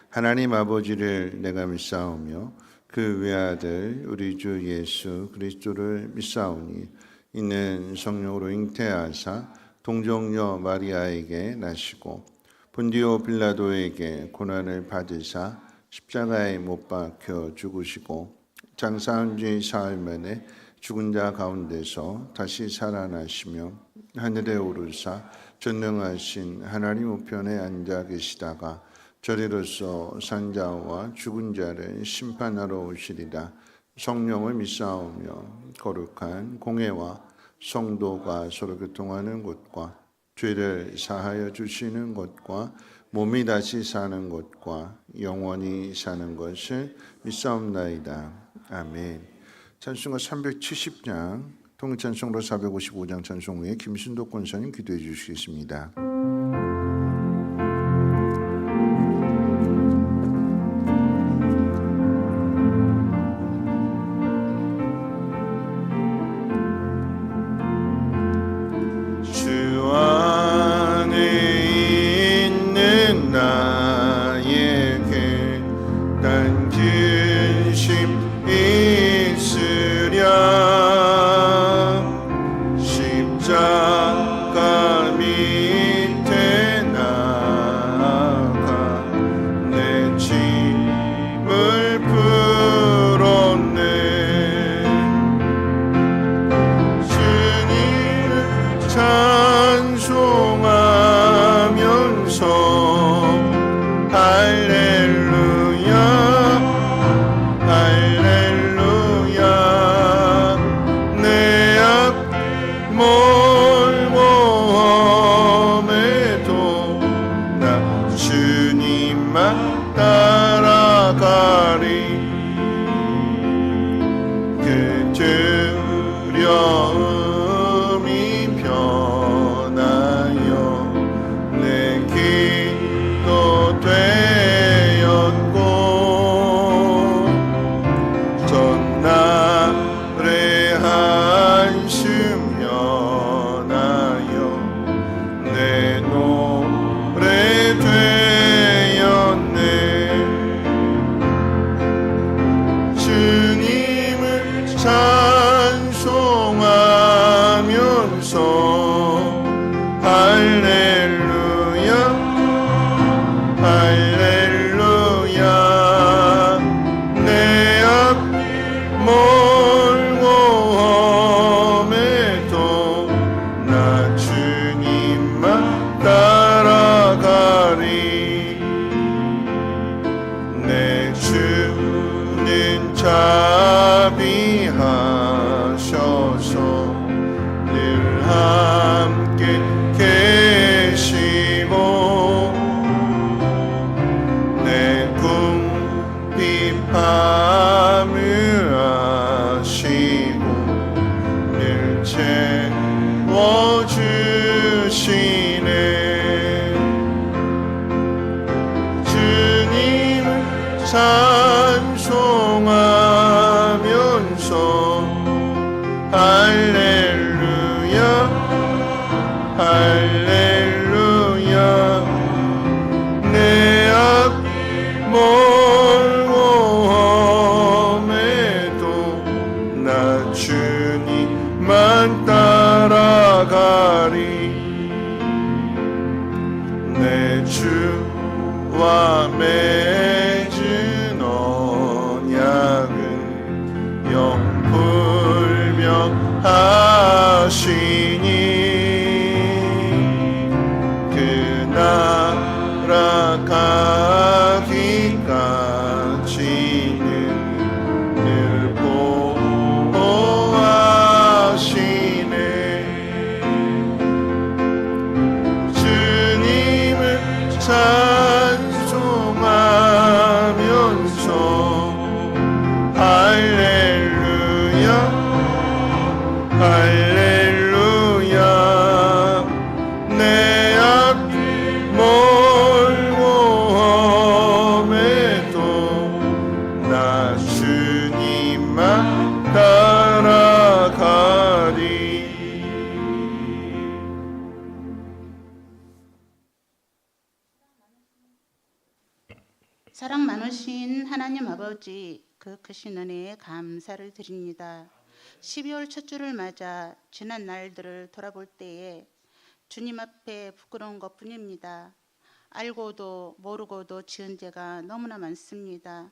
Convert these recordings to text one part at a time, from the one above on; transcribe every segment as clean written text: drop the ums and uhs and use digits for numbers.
하나님 아버지를 내가 믿사오며 그 외아들 우리 주 예수 그리스도를 믿사오니 이는 성령으로 잉태하사 동정녀 마리아에게 나시고 본디오 빌라도에게 고난을 받으사 십자가에 못 박혀 죽으시고 장사한 지 사흘 만에 죽은 자 가운데서 다시 살아나시며 하늘에 오르사 전능하신 하나님 우편에 앉아 계시다가 저리로서 산자와 죽은 자를 심판하러 오시리라. 성령을 믿사오며 거룩한 공회와 성도가 서로 교통하는 곳과 죄를 사하여 주시는 것과 몸이 다시 사는 것과 영원히 사는 것을 믿사옵나이다. 아멘. 찬송가 370장 통일찬송로 455장 찬송 후에 김순도 권사님 기도해 주시겠습니다. 내 앞 멀고 사랑 많으신 하나님 아버지, 그 크신 은혜에 감사를 드립니다. 12월 첫 주를 맞아 지난 날들을 돌아볼 때에 주님 앞에 부끄러운 것뿐입니다. 알고도 모르고도 지은 죄가 너무나 많습니다.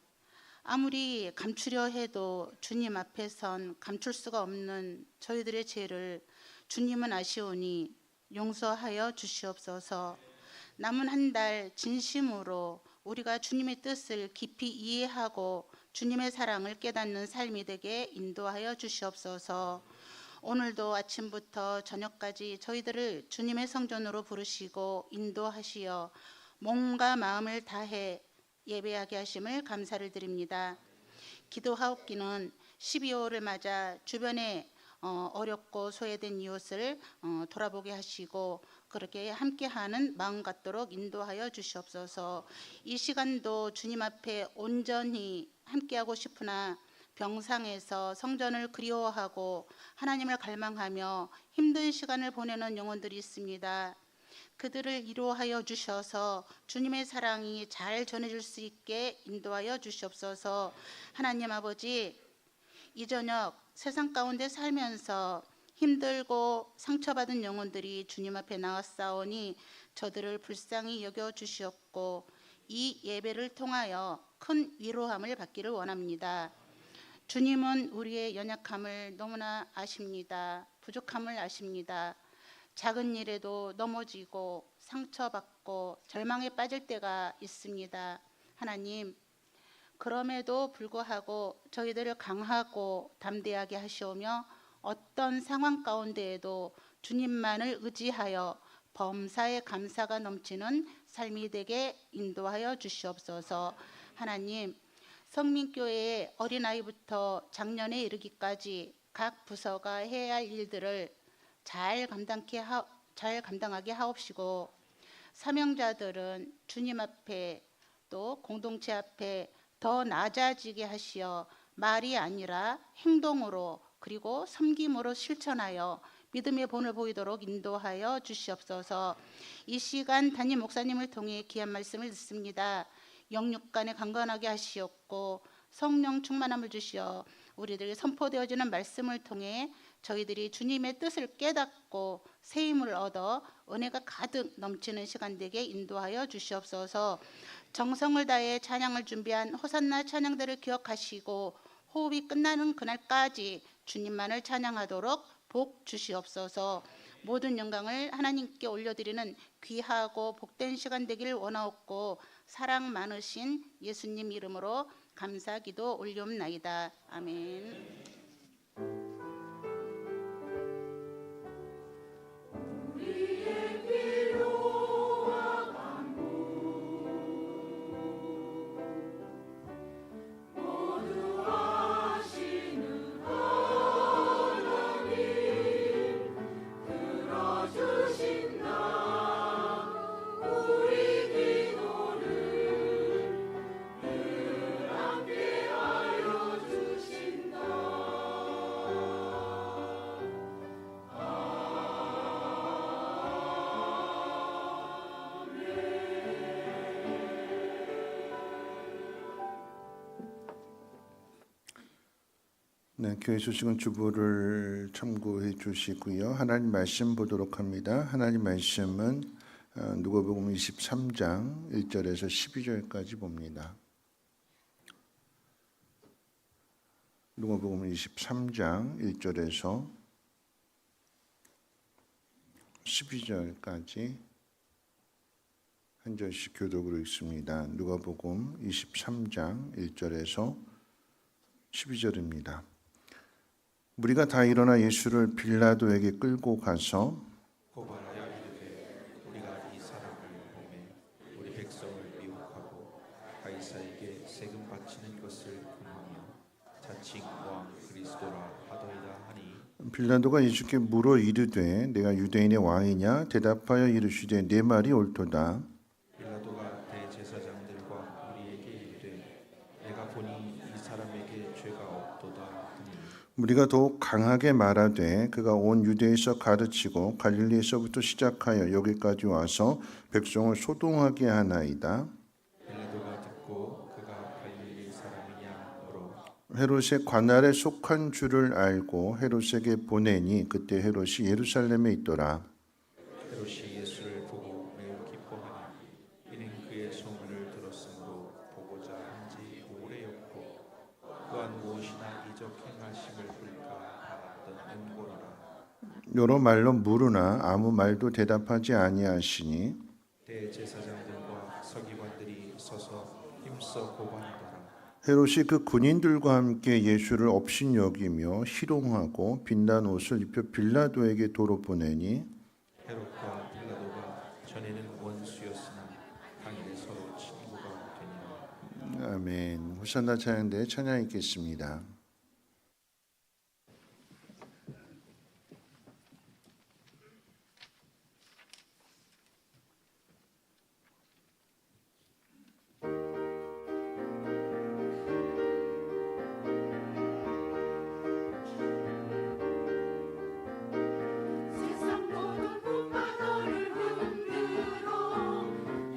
아무리 감추려 해도 주님 앞에선 감출 수가 없는 저희들의 죄를 주님은 아시오니 용서하여 주시옵소서. 남은 한 달 진심으로 우리가 주님의 뜻을 깊이 이해하고 주님의 사랑을 깨닫는 삶이 되게 인도하여 주시옵소서. 오늘도 아침부터 저녁까지 저희들을 주님의 성전으로 부르시고 인도하시어 몸과 마음을 다해 예배하게 하심을 감사를 드립니다. 기도하옵기는 12월을 맞아 주변에 어렵고 소외된 이웃을 돌아보게 하시고 그렇게 함께하는 마음 갖도록 인도하여 주시옵소서. 이 시간도 주님 앞에 온전히 함께하고 싶으나 병상에서 성전을 그리워하고 하나님을 갈망하며 힘든 시간을 보내는 영혼들이 있습니다. 그들을 위로하여 주셔서 주님의 사랑이 잘 전해질 수 있게 인도하여 주시옵소서. 하나님 아버지, 이 저녁 세상 가운데 살면서 힘들고 상처받은 영혼들이 주님 앞에 나왔사오니 저들을 불쌍히 여겨 주시옵고 이 예배를 통하여 큰 위로함을 받기를 원합니다. 주님은 우리의 연약함을 너무나 아십니다. 부족함을 아십니다. 작은 일에도 넘어지고 상처받고 절망에 빠질 때가 있습니다. 하나님, 그럼에도 불구하고 저희들을 강하고 담대하게 하시오며 어떤 상황 가운데에도 주님만을 의지하여 범사에 감사가 넘치는 삶이 되게 인도하여 주시옵소서. 하나님, 성민교회의 어린아이부터 작년에 이르기까지 각 부서가 해야 할 일들을 잘 감당하게 하옵시고 사명자들은 주님 앞에 또 공동체 앞에 더 낮아지게 하시어 말이 아니라 행동으로 그리고 섬김으로 실천하여 믿음의 본을 보이도록 인도하여 주시옵소서. 이 시간 담임 목사님을 통해 귀한 말씀을 듣습니다. 영육간에 강건하게 하시옵고 성령 충만함을 주시어 우리들 선포되어지는 말씀을 통해 저희들이 주님의 뜻을 깨닫고 새 힘을 얻어 은혜가 가득 넘치는 시간 되게 인도하여 주시옵소서. 정성을 다해 찬양을 준비한 호산나 찬양들을 기억하시고 호흡이 끝나는 그날까지 주님만을 찬양하도록 복 주시옵소서. 모든 영광을 하나님께 올려드리는 귀하고 복된 시간 되기를 원하옵고 사랑 많으신 예수님 이름으로 감사기도 올리옵나이다. 아멘. 네, 교회 소식은 주보를 참고해 주시고요. 하나님 말씀 보도록 합니다. 하나님 말씀은 누가복음 23장 1절에서 12절까지 봅니다. 누가복음 23장 1절에서 12절까지 한 절씩 교독으로 읽습니다. 누가복음 23장 1절에서 12절입니다. 무리가 다 일어나 예수를 빌라도에게 끌고 가서 고발하여 이르되 우리가 이 사람을 보매 우리 백성을 미혹하고 가이사에게 세금 바치는 것을 금하며 자칭 왕 그리스도라 하더이다 하니 빌라도가 예수께 물어 이르되 내가 유대인의 왕이냐 대답하여 이르시되 내 말이 옳도다. 빌라도가 대제사장들과 무리에게 이르되 내가 보니 이 사람에게 죄가 없도다 하니 우리가 더욱 강하게 말하되 그가 온 유대에서 가르치고 갈릴리에서부터 시작하여 여기까지 와서 백성을 소동하게 하나이다. 빌라도가 듣고 듣고 그가 갈릴리 사람이냐 물어 헤롯의 관할에 속한 줄을 알고 헤롯에게 보내니 그때 헤롯이 예루살렘에 있더라. 헤롯이 예수를 보고 매우 기뻐하니 이는 그의 소문을 들었으므로 보고자 한지 오래였고 또한 무엇이나 이적 행하심을 볼까 바랐던 은고로라. 여러 말로 물으나 아무 말도 대답하지 아니하시니 대제사장들과 서기관들이 서서 힘써 고발하더라. 헤롯이 그 군인들과 함께 예수를 업신여기며 희롱하고 빛난 옷을 입혀 빌라도에게 도로 보내니 헤롯과 빌라도가 전에는 원수였으나 당일에 서로 친구가 되니라. 아멘. 호산나 찬양대 찬양 읽겠습니다. 세상 모든 꿈과 너를 흔들어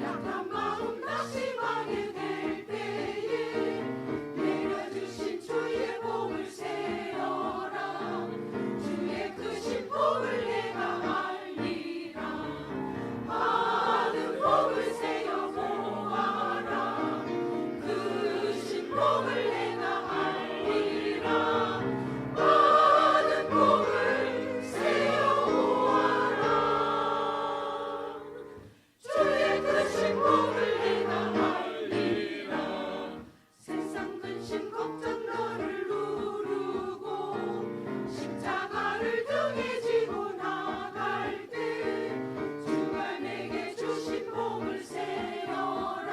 약한 마음 다시 가게 될 때에 내려주신 주의 복을 세어라. 주의 크신 복을 내가 알리라. 받은 복을 세어 보아라. 크신 복을 내가 알리라. 받은 복을 세어 보아라. 주의 크신 복을 내가 알리라. 세상 근심 걱정 너를 누르고 십자가를 등에 지고 나갈 때 주가 내게 주신 복을 세어라.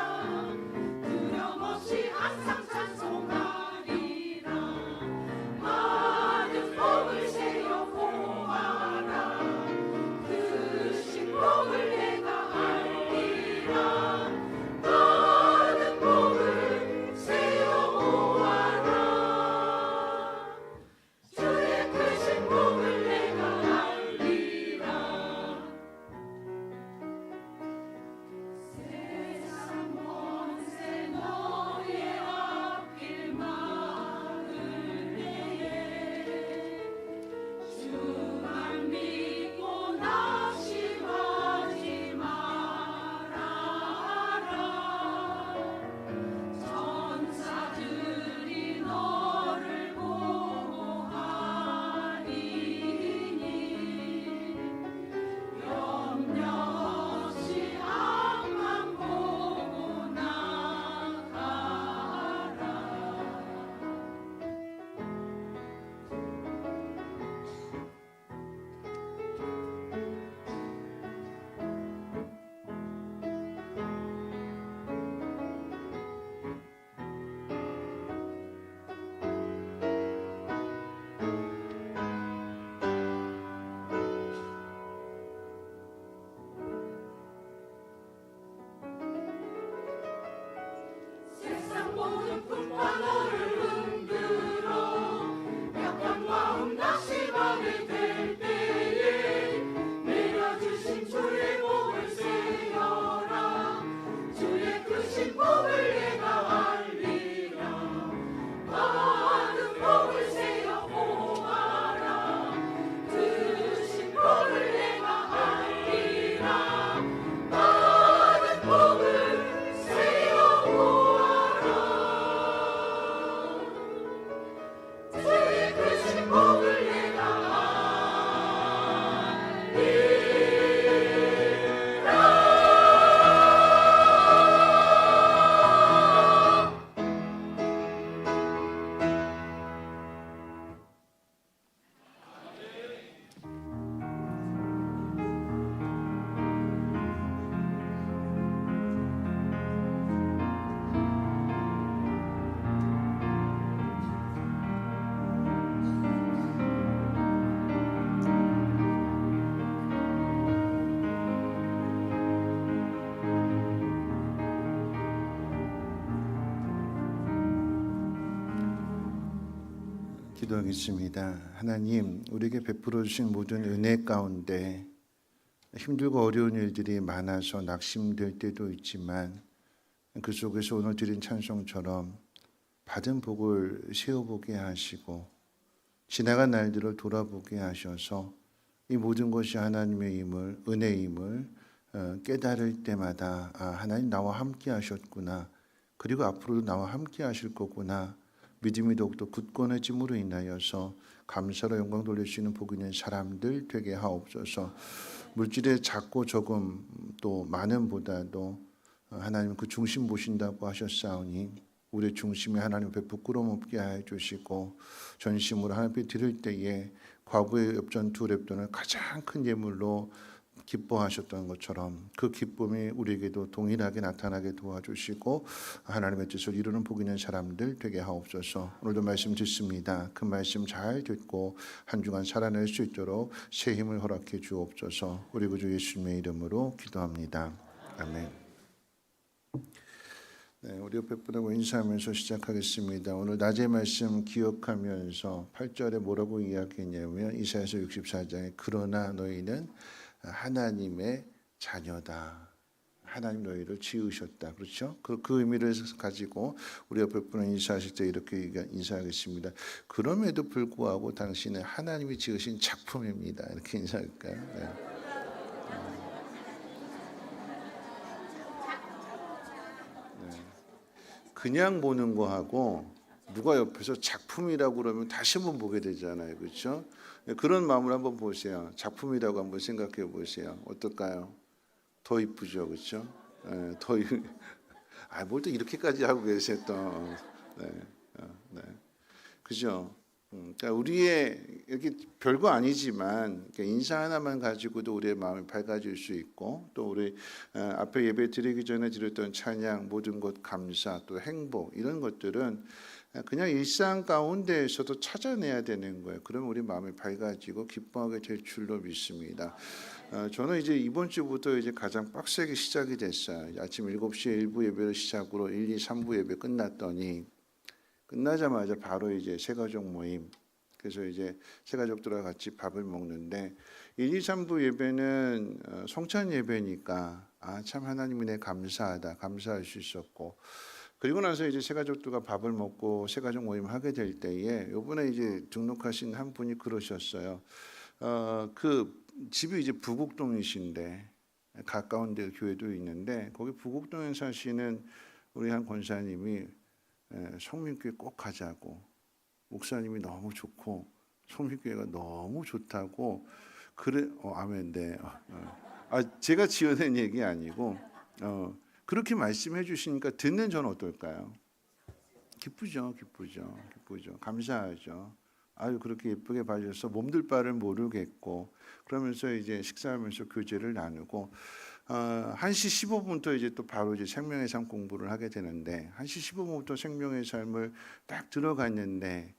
두려움 없이 항상 찬송하리라. 받은 복을 세어 보아라. 크신 복을 내가 알리라. 받은 복을 세어 보아라. 주의 크신 복을 내가 알리라. 세상 먼새 너의 앞길 막을 때에 주만 믿고 낙심하지 말아라. 천사들이 너를 보호하리니 염려 없이 앞만 보고 나가라. 세상 모든 꿈과 너를 흔들어 약한 마음 다시 가게 될 때에 내려주신 주의 복을 세어라. 주의 크신 복을 내가 알리라. 받은 복을 세어 보아라. 크신 복을 내가 알리라. 받은 복을 세어 보아라. 주의 크신 복을 내가 알리라. 기도하겠습니다. 하나님, 우리에게 베풀어 주신 모든 은혜 가운데 힘들고 어려운 일들이 많아서 낙심될 때도 있지만 그 속에서 오늘 드린 찬송처럼 받은 복을 세어보게 하시고 지나간 날들을 돌아보게 하셔서 이 모든 것이 하나님의 힘을, 은혜의 힘을 깨달을 때마다 하나님 나와 함께 하셨구나. 그리고 앞으로도 나와 함께 하실 거구나. 믿음이 더욱더 굳건해짐으로 인하여서 감사로 영광 돌릴 수 있는 복 있는 사람들 되게 하옵소서. 물질의 작고 적음 또 많음보다도 하나님 그 중심 보신다고 하셨사오니 우리의 중심에 하나님 앞에 부끄러움 없게 해주시고 전심으로 하나님 앞에 드릴 때에 과거의 엽전투 랩돈을 가장 큰 예물로 기뻐하셨던 것처럼 그 기쁨이 우리에게도 동일하게 나타나게 도와주시고 하나님의 뜻을 이루는 복 있는 사람들 되게 하옵소서. 오늘도 말씀 듣습니다. 그 말씀 잘 듣고 한 주간 살아낼 수 있도록 새 힘을 허락해 주옵소서. 우리 구주 예수님의 이름으로 기도합니다. 아멘. 네, 우리 옆에 분하고 인사하면서 시작하겠습니다. 오늘 낮의 말씀 기억하면서 8절에 뭐라고 이야기했냐면 이사야서 64장에 그러나 너희는 하나님의 자녀다. 하나님 너희를 지으셨다. 그렇죠? 그 의미를 가지고 우리 옆에 분은 인사하실 때 이렇게 인사하겠습니다. 그럼에도 불구하고 당신은 하나님이 지으신 작품입니다. 이렇게 인사할까요? 네. 그냥 보는 거하고 누가 옆에서 작품이라고 그러면 다시 한번 보게 되잖아요. 그렇죠? 그런 마음을 한번 보세요. 작품이라고 한번 생각해 보세요. 어떨까요? 더 이쁘죠. 그렇죠? 더 뭘 또 이렇게까지 하고 계세요 또. 네. 그죠? 그러니까 우리의 이렇게 별거 아니지만 인사 하나만 가지고도 우리의 마음이 밝아질 수 있고 또 우리 앞에 예배 드리기 전에 드렸던 찬양 모든 것 감사 또 행복 이런 것들은 그냥 일상 가운데에서도 찾아내야 되는 거예요. 그러면 우리 마음이 밝아지고 기뻐하게 될 줄로 믿습니다. 저는 이제 이번 주부터 이제 가장 빡세게 시작이 됐어요. 아침 7시에 1부 예배를 시작으로 1, 2, 3부 예배 끝났더니 끝나자마자 바로 이제 새가족 모임. 그래서 이제 새가족들과 같이 밥을 먹는데 1, 2, 3부 예배는 성찬 예배니까 참 하나님이 내 감사하다. 감사할 수 있었고 그리고 나서 이제 새가족들과 밥을 먹고 새가족 모임 하게 될 때에 요번에 이제 등록하신 한 분이 그러셨어요. 그 집이 이제 부곡동이신데 가까운 데 교회도 있는데 거기 부곡동에 사시는 우리 한 권사님이 성민교회 꼭 가자고 목사님이 너무 좋고 성민교회가 너무 좋다고 그래 아멘 네. 제가 지어낸 얘기 아니고 그렇게 말씀해 주시니까 듣는 저는 어떨까요? 기쁘죠. 감사하죠. 아유 그렇게 예쁘게 봐주셔서 몸둘 바를 모르겠고 그러면서 이제 식사하면서 교제를 나누고 1시 15분부터 이제 또 바로 이제 생명의 삶 공부를 하게 되는데 1시 15분부터 생명의 삶을 딱 들어갔는데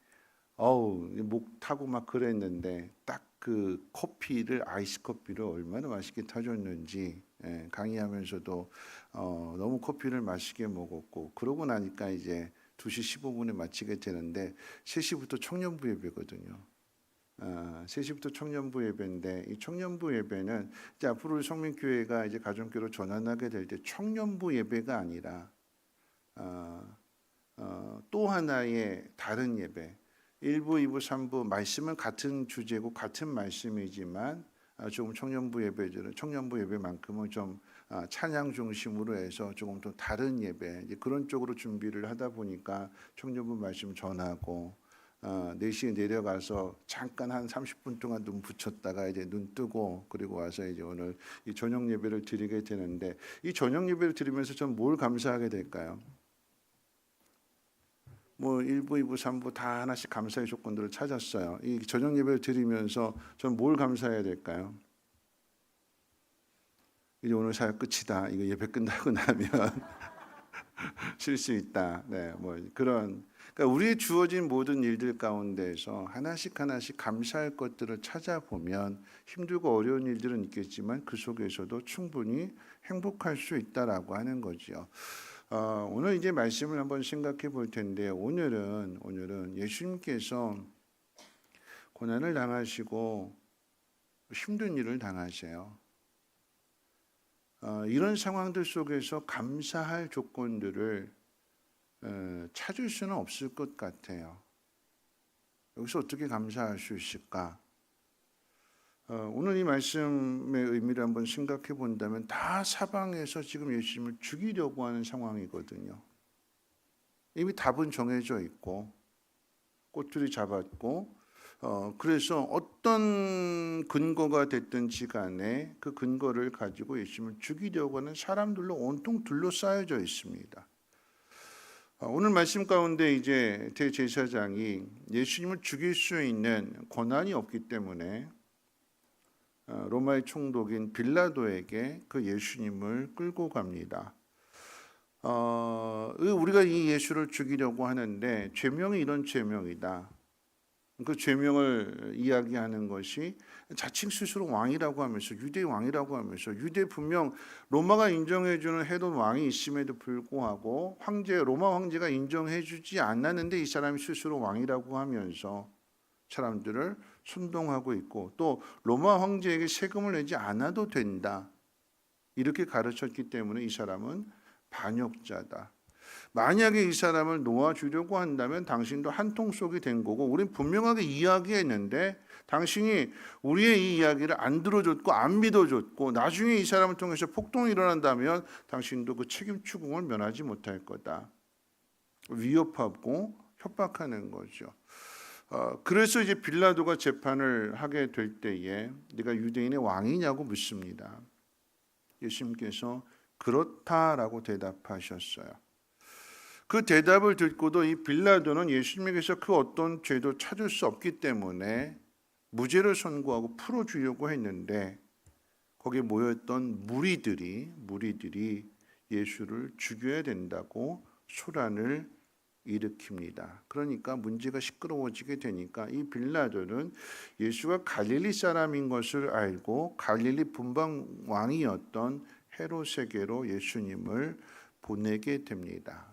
목 타고 막 그랬는데 딱 그 커피를 아이스 커피를 얼마나 맛있게 타줬는지 강의하면서도 너무 커피를 맛있게 먹었고 그러고 나니까 이제 2시 15분에 마치게 되는데 3시부터 청년부 예배거든요. 3시부터 청년부 예배인데 이 청년부 예배는 이제 앞으로 성민교회가 이제 가정교회로 전환하게 될 때 청년부 예배가 아니라 또 하나의 다른 예배 1부, 2부, 3부 말씀은 같은 주제고 같은 말씀이지만 조금 청년부 예배들은 청년부 예배만큼은 좀 찬양 중심으로 해서 조금 더 다른 예배 이제 그런 쪽으로 준비를 하다 보니까 청년부 말씀 전하고 4시에 내려가서 잠깐 한 30분 동안 눈 붙였다가 이제 눈 뜨고 그리고 와서 이제 오늘 이 저녁 예배를 드리게 되는데 이 저녁 예배를 드리면서 전 뭘 감사하게 될까요? 뭐 1부, 2부, 3부 다 하나씩 감사의 조건들을 찾았어요. 이 저녁 예배를 드리면서 전 뭘 감사해야 될까요? 이제 오늘 사역 끝이다. 이거 예배 끝나고 나면 쉴 수 있다. 네, 뭐 그런. 그러니까 우리의 주어진 모든 일들 가운데에서 하나씩 감사할 것들을 찾아보면 힘들고 어려운 일들은 있겠지만 그 속에서도 충분히 행복할 수 있다라고 하는 거죠. 오늘 이제 말씀을 한번 생각해 볼 텐데 오늘은 예수님께서 고난을 당하시고 힘든 일을 당하세요. 이런 상황들 속에서 감사할 조건들을 찾을 수는 없을 것 같아요. 여기서 어떻게 감사할 수 있을까? 오늘 이 말씀의 의미를 한번 생각해 본다면 다 사방에서 지금 예수님을 죽이려고 하는 상황이거든요. 이미 답은 정해져 있고 꼬투리 잡았고 그래서 어떤 근거가 됐든지 간에 그 근거를 가지고 예수님을 죽이려고 하는 사람들로 온통 둘러싸여져 있습니다. 오늘 말씀 가운데 이제 대제사장이 예수님을 죽일 수 있는 권한이 없기 때문에 로마의 총독인 빌라도에게 그 예수님을 끌고 갑니다. 우리가 이 예수를 죽이려고 하는데 죄명이 이런 죄명이다. 그 죄명을 이야기하는 것이 자칭 스스로 왕이라고 하면서 유대 왕이라고 하면서 유대 분명 로마가 인정해주는 헤롯 왕이 있음에도 불구하고 로마 황제가 인정해주지 않았는데 이 사람이 스스로 왕이라고 하면서 사람들을 선동하고 있고 또 로마 황제에게 세금을 내지 않아도 된다 이렇게 가르쳤기 때문에 이 사람은 반역자다. 만약에 이 사람을 놓아주려고 한다면 당신도 한통 속이 된 거고 우린 분명하게 이야기했는데 당신이 우리의 이 이야기를 안 들어줬고 안 믿어줬고 나중에 이 사람을 통해서 폭동이 일어난다면 당신도 그 책임 추궁을 면하지 못할 거다. 위협하고 협박하는 거죠. 그래서 이제 빌라도가 재판을 하게 될 때에 네가 유대인의 왕이냐고 묻습니다. 예수님께서 그렇다라고 대답하셨어요. 그 대답을 듣고도 이 빌라도는 예수님에게서 그 어떤 죄도 찾을 수 없기 때문에 무죄를 선고하고 풀어주려고 했는데 거기에 모였던 무리들이 예수를 죽여야 된다고 소란을 일으킵니다. 그러니까 문제가 시끄러워지게 되니까 이 빌라도는 예수가 갈릴리 사람인 것을 알고 갈릴리 분방 왕이었던 헤롯에게로 예수님을 보내게 됩니다.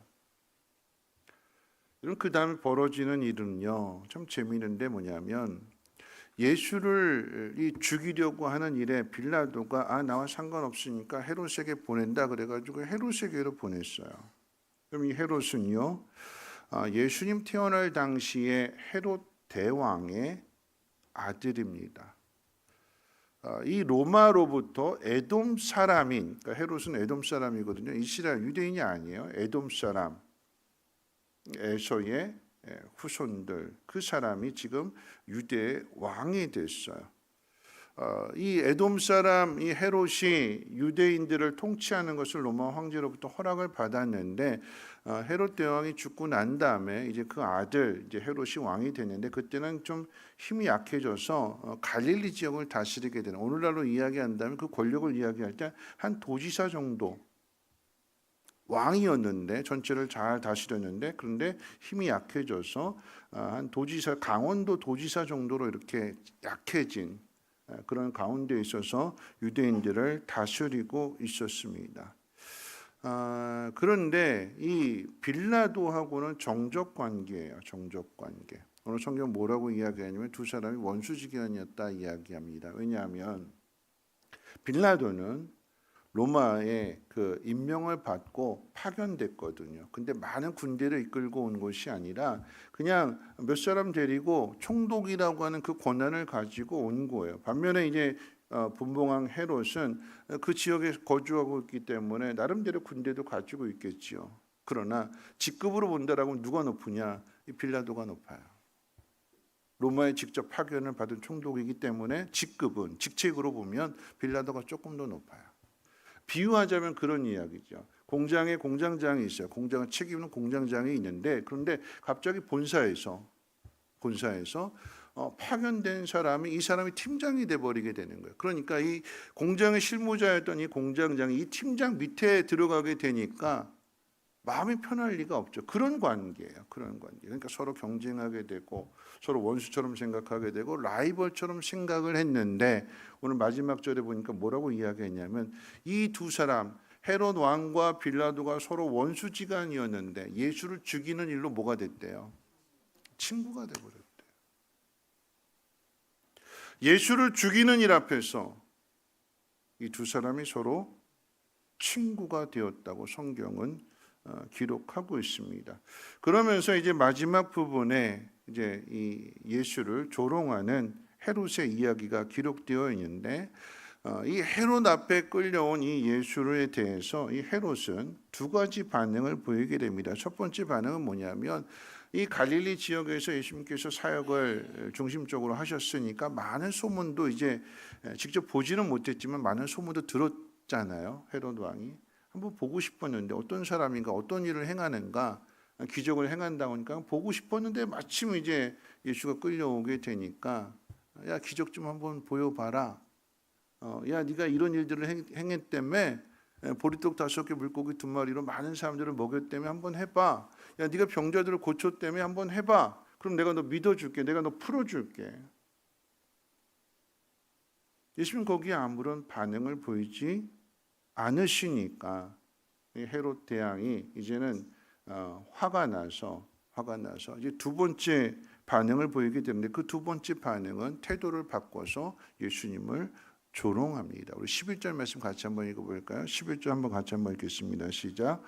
그 다음에 벌어지는 일은요 참 재미있는데 뭐냐면 예수를 죽이려고 하는 일에 빌라도가 나와 상관없으니까 헤롯에게 보낸다 그래가지고 헤롯에게로 보냈어요. 그럼 이 헤롯은요 예수님 태어날 당시에 헤롯 대왕의 아들입니다. 이 로마로부터 에돔 사람인 그러니까 헤롯은 에돔 사람이거든요. 이스라엘 유대인이 아니에요. 에돔 사람 에서의 후손들 그 사람이 지금 유대의 왕이 됐어요. 이 에돔 사람 이 헤롯이 유대인들을 통치하는 것을 로마 황제로부터 허락을 받았는데 헤롯 대왕이 죽고 난 다음에 이제 그 아들 이제 헤롯이 왕이 됐는데 그때는 좀 힘이 약해져서 갈릴리 지역을 다스리게 되는 오늘날로 이야기한다면 그 권력을 이야기할 때 한 도지사 정도 왕이었는데 전체를 잘 다스렸는데 그런데 힘이 약해져서 한 도지사 강원도 도지사 정도로 이렇게 약해진 그런 가운데 있어서 유대인들을 다스리고 있었습니다. 그런데 이 빌라도하고는 정적 관계예요. 정적 관계. 오늘 성경 뭐라고 이야기하냐면 두 사람이 원수지간이었다 이야기합니다. 왜냐하면 빌라도는 로마의 그 임명을 받고 파견됐거든요. 근데 많은 군대를 이끌고 온 것이 아니라 그냥 몇 사람 데리고 총독이라고 하는 그 권한을 가지고 온 거예요. 반면에 이제 분봉왕 헤롯은 그 지역에 거주하고 있기 때문에 나름대로 군대도 가지고 있겠지요. 그러나 직급으로 본다라고 누가 높으냐? 이 빌라도가 높아요. 로마에 직접 파견을 받은 총독이기 때문에 직책으로 보면 빌라도가 조금 더 높아요. 비유하자면 그런 이야기죠. 공장에 공장장이 있어요. 공장을 책임있는 공장장이 있는데 그런데 갑자기 본사에서 파견된 사람이 이 사람이 팀장이 돼버리게 되는 거예요. 그러니까 이 공장의 실무자였던 이 공장장이 이 팀장 밑에 들어가게 되니까 마음이 편할 리가 없죠. 그런 관계예요. 그런 관계. 그러니까 서로 경쟁하게 되고 서로 원수처럼 생각하게 되고 라이벌처럼 생각을 했는데 오늘 마지막 절에 보니까 뭐라고 이야기했냐면 이 두 사람 헤롯 왕과 빌라도가 서로 원수지간이었는데 예수를 죽이는 일로 뭐가 됐대요? 친구가 돼버렸대요. 예수를 죽이는 일 앞에서 이 두 사람이 서로 친구가 되었다고 성경은 기록하고 있습니다. 그러면서 이제 마지막 부분에 이제 이 예수를 조롱하는 헤롯의 이야기가 기록되어 있는데, 이 헤롯 앞에 끌려온 이 예수에 대해서 이 헤롯은 두 가지 반응을 보이게 됩니다. 첫 번째 반응은 뭐냐면, 이 갈릴리 지역에서 예수님께서 사역을 중심적으로 하셨으니까 많은 소문도 이제 직접 보지는 못했지만 많은 소문도 들었잖아요. 헤롯 왕이 한번 보고 싶었는데 어떤 사람인가, 어떤 일을 행하는가, 기적을 행한다고 하니까 보고 싶었는데 마침 이제 예수가 끌려오게 되니까, 야, 기적 좀 한번 보여봐라. 야, 네가 이런 일들을 행했다며, 보리떡 5개 물고기 2마리로 많은 사람들을 먹였다며 한번 해봐. 야, 네가 병자들을 고쳤다며 한번 해봐. 그럼 내가 너 믿어줄게. 내가 너 풀어줄게. 예수님 거기에 아무런 반응을 보이지 않으시니까 헤롯 대왕이 이제는 화가 나서 이제 두 번째 반응을 보이게 되는데, 그 두 번째 반응은 태도를 바꿔서 예수님을 조롱합니다. 우리 11절 말씀 같이 한번 읽어볼까요? 11절 한번 같이 한번 읽겠습니다. 시작.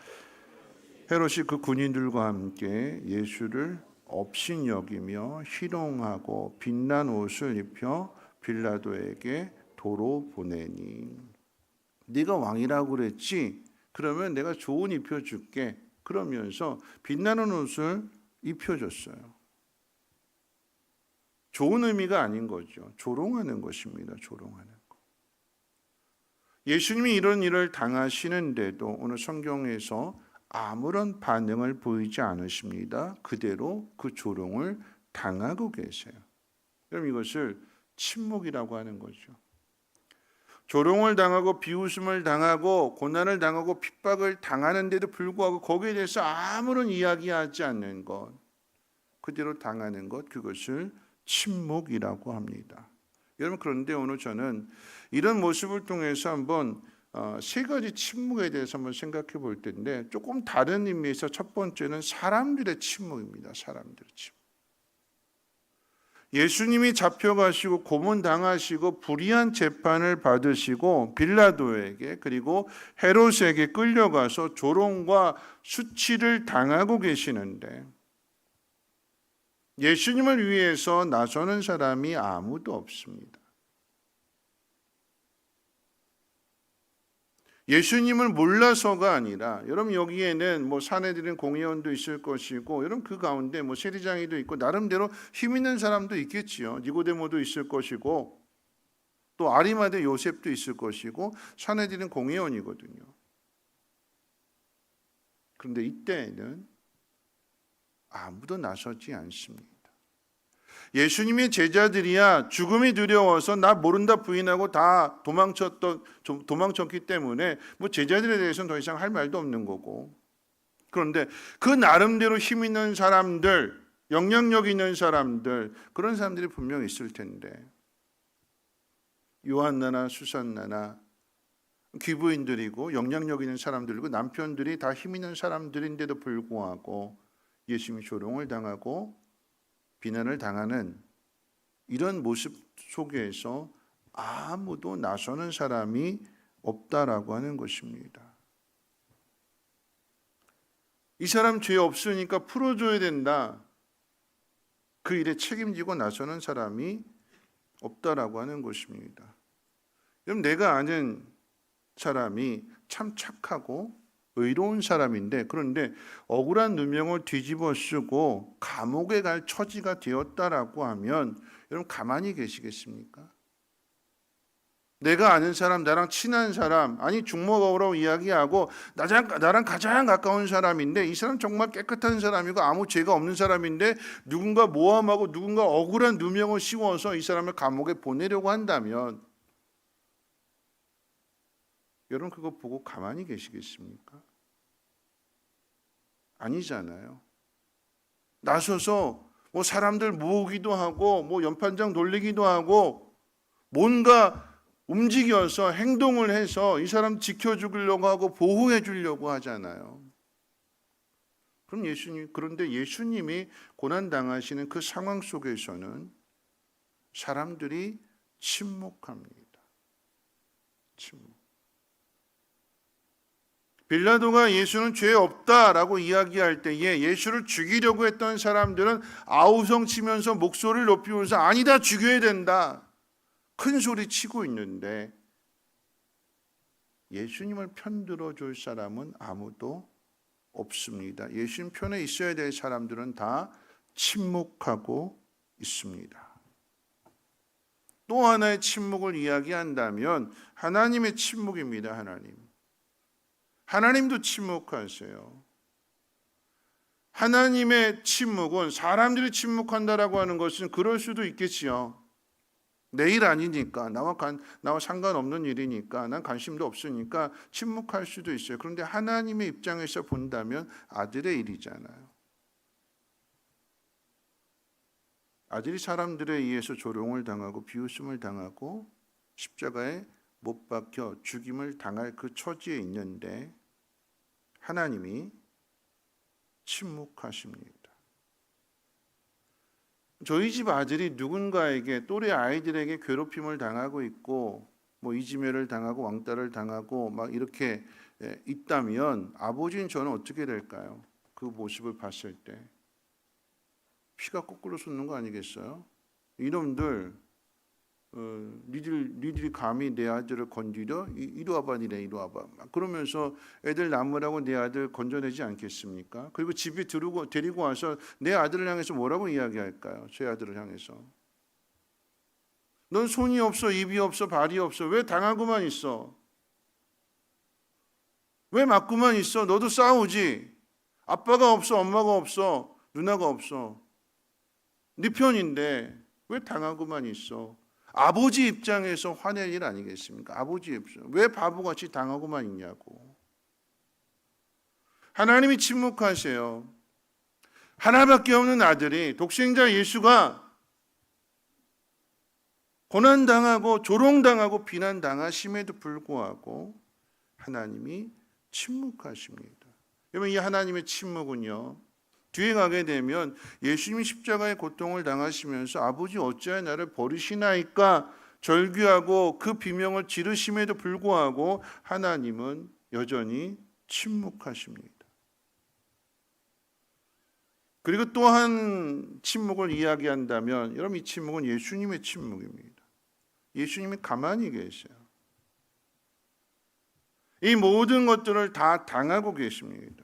헤롯이 그 군인들과 함께 예수를 업신여기며 희롱하고 빛난 옷을 입혀 빌라도에게 도로 보내니, 네가 왕이라고 그랬지? 그러면 내가 좋은 입혀줄게. 그러면서 빛나는 옷을 입혀줬어요. 좋은 의미가 아닌 거죠. 조롱하는 것입니다. 조롱하는 거. 예수님이 이런 일을 당하시는데도 오늘 성경에서 아무런 반응을 보이지 않으십니다. 그대로 그 조롱을 당하고 계세요. 그럼 이것을 침묵이라고 하는 거죠. 조롱을 당하고 비웃음을 당하고 고난을 당하고 핍박을 당하는데도 불구하고 거기에 대해서 아무런 이야기하지 않는 것, 그대로 당하는 것, 그것을 침묵이라고 합니다. 여러분, 그런데 오늘 저는 이런 모습을 통해서 한번 세 가지 침묵에 대해서 한번 생각해 볼 텐데, 조금 다른 의미에서 첫 번째는 사람들의 침묵입니다. 사람들의 침묵. 예수님이 잡혀가시고 고문당하시고 불의한 재판을 받으시고 빌라도에게 그리고 헤롯에게 끌려가서 조롱과 수치를 당하고 계시는데, 예수님을 위해서 나서는 사람이 아무도 없습니다. 예수님을 몰라서가 아니라, 여러분 여기에는 뭐 사내들인 공회원도 있을 것이고, 여러분 그 가운데 뭐 세리장이도 있고 나름대로 힘 있는 사람도 있겠지요. 니고데모도 있을 것이고, 또 아리마대 요셉도 있을 것이고, 사내들인 공회원이거든요. 그런데 이때에는 아무도 나서지 않습니다. 예수님의 제자들이야 죽음이 두려워서 나 모른다 부인하고 다 도망쳤기 때문에 뭐 제자들에 대해서는 더 이상 할 말도 없는 거고, 그런데 그 나름대로 힘 있는 사람들, 영향력 있는 사람들, 그런 사람들이 분명히 있을 텐데, 요한나나 수산나나 귀부인들이고 영향력 있는 사람들이고 남편들이 다 힘 있는 사람들인데도 불구하고 예수님이 조롱을 당하고 비난을 당하는 이런 모습 속에서 아무도 나서는 사람이 없다라고 하는 것입니다. 이 사람 죄 없으니까 풀어줘야 된다. 그 일에 책임지고 나서는 사람이 없다라고 하는 것입니다. 그럼 내가 아는 사람이 참 착하고 의로운 사람인데, 그런데 억울한 누명을 뒤집어 쓰고 감옥에 갈 처지가 되었다라고 하면 여러분 가만히 계시겠습니까? 내가 아는 사람, 나랑 친한 사람, 아니 중목업으로 이야기하고 나랑 가장 가까운 사람인데, 이 사람 정말 깨끗한 사람이고 아무 죄가 없는 사람인데 누군가 모함하고 누군가 억울한 누명을 씌워서 이 사람을 감옥에 보내려고 한다면 여러분 그거 보고 가만히 계시겠습니까? 아니잖아요. 나서서 뭐 사람들 모으기도 하고 뭐 연판장 돌리기도 하고 뭔가 움직여서 행동을 해서 이 사람 지켜주려고 하고 보호해 주려고 하잖아요. 그런데 예수님이 고난당하시는 그 상황 속에서는 사람들이 침묵합니다. 침묵. 빌라도가 예수는 죄 없다라고 이야기할 때에 예수를 죽이려고 했던 사람들은 아우성 치면서 목소리를 높이면서 아니다, 죽여야 된다, 큰 소리 치고 있는데 예수님을 편들어 줄 사람은 아무도 없습니다. 예수님 편에 있어야 될 사람들은 다 침묵하고 있습니다. 또 하나의 침묵을 이야기한다면 하나님의 침묵입니다. 하나님도 침묵하세요. 하나님의 침묵은, 사람들이 침묵한다라고 하는 것은 그럴 수도 있겠지요. 내 일 아니니까, 나와 상관없는 일이니까, 난 관심도 없으니까 침묵할 수도 있어요. 그런데 하나님의 입장에서 본다면 아들의 일이잖아요. 아들이 사람들에 의해서 조롱을 당하고 비웃음을 당하고 십자가에 못 박혀 죽임을 당할 그 처지에 있는데 하나님이 침묵하십니다. 저희 집 아들이 누군가에게, 또래 아이들에게 괴롭힘을 당하고 있고 이지매를 당하고 왕따를 당하고 막 이렇게 있다면 아버지는 저는 어떻게 될까요? 그 모습을 봤을 때 피가 거꾸로 솟는 거 아니겠어요? 이놈들, 니들이 감히 내 아들을 건드려? 이리 와봐, 니네 이리 와봐. 그러면서 애들 남으라고 내 아들 건져내지 않겠습니까? 그리고 집에 데리고 와서 내 아들을 향해서 뭐라고 이야기할까요? 제 아들을 향해서. 넌 손이 없어, 입이 없어, 발이 없어. 왜 당하고만 있어? 왜 맞고만 있어? 너도 싸우지. 아빠가 없어, 엄마가 없어, 누나가 없어. 네 편인데 왜 당하고만 있어? 아버지 입장에서 화낼 일 아니겠습니까? 아버지 입장. 왜 바보같이 당하고만 있냐고. 하나님이 침묵하세요. 하나밖에 없는 아들이, 독생자 예수가 고난당하고 조롱당하고 비난당하심에도 불구하고 하나님이 침묵하십니다. 여러분, 이 하나님의 침묵은요, 뒤에 가게 되면 예수님이 십자가의 고통을 당하시면서 아버지 어찌하여 나를 버리시나이까 절규하고 그 비명을 지르심에도 불구하고 하나님은 여전히 침묵하십니다. 그리고 또 한 침묵을 이야기한다면 여러분, 이 침묵은 예수님의 침묵입니다. 예수님이 가만히 계세요. 이 모든 것들을 다 당하고 계십니다.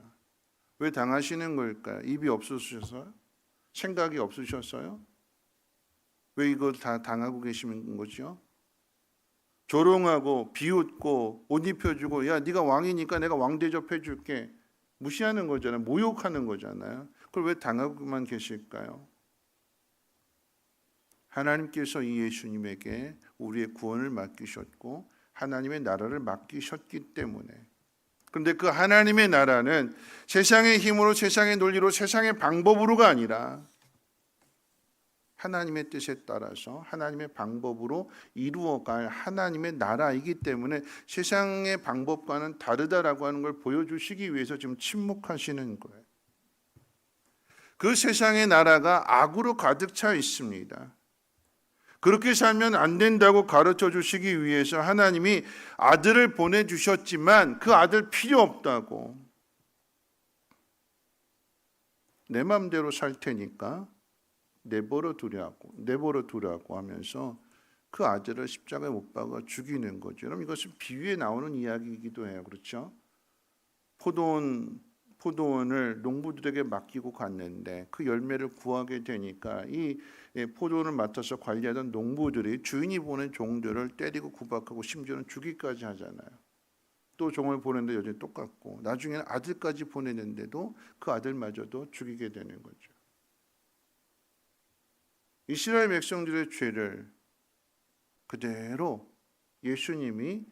왜 당하시는 걸까요? 입이 없으셔서요? 생각이 없으셨어요? 왜 이걸 다 당하고 계시는 거죠? 조롱하고 비웃고 옷 입혀주고, 야 네가 왕이니까 내가 왕 대접해줄게, 무시하는 거잖아요. 모욕하는 거잖아요. 그걸 왜 당하고만 계실까요? 하나님께서 이 예수님에게 우리의 구원을 맡기셨고 하나님의 나라를 맡기셨기 때문에. 그런데 그 하나님의 나라는 세상의 힘으로, 세상의 논리로, 세상의 방법으로가 아니라 하나님의 뜻에 따라서 하나님의 방법으로 이루어갈 하나님의 나라이기 때문에 세상의 방법과는 다르다라고 하는 걸 보여주시기 위해서 지금 침묵하시는 거예요. 그 세상의 나라가 악으로 가득 차 있습니다. 그렇게 살면 안 된다고 가르쳐 주시기 위해서 하나님이 아들을 보내주셨지만 그 아들 필요 없다고, 내 마음대로 살 테니까 내버려 두라고 하면서 그 아들을 십자가에 못 박아 죽이는 거죠. 여러분, 이것은 비유에 나오는 이야기이기도 해요. 그렇죠? 포도원을 농부들에게 맡기고 갔는데 그 열매를 구하게 되니까 이 포도원을 맡아서 관리하던 농부들이 주인이 보낸 종들을 때리고 구박하고 심지어는 죽이기까지 하잖아요. 또 종을 보내는데 여전히 똑같고, 나중에는 아들까지 보내는데도 그 아들마저도 죽이게 되는 거죠. 이스라엘 백성들의 죄를 그대로 예수님이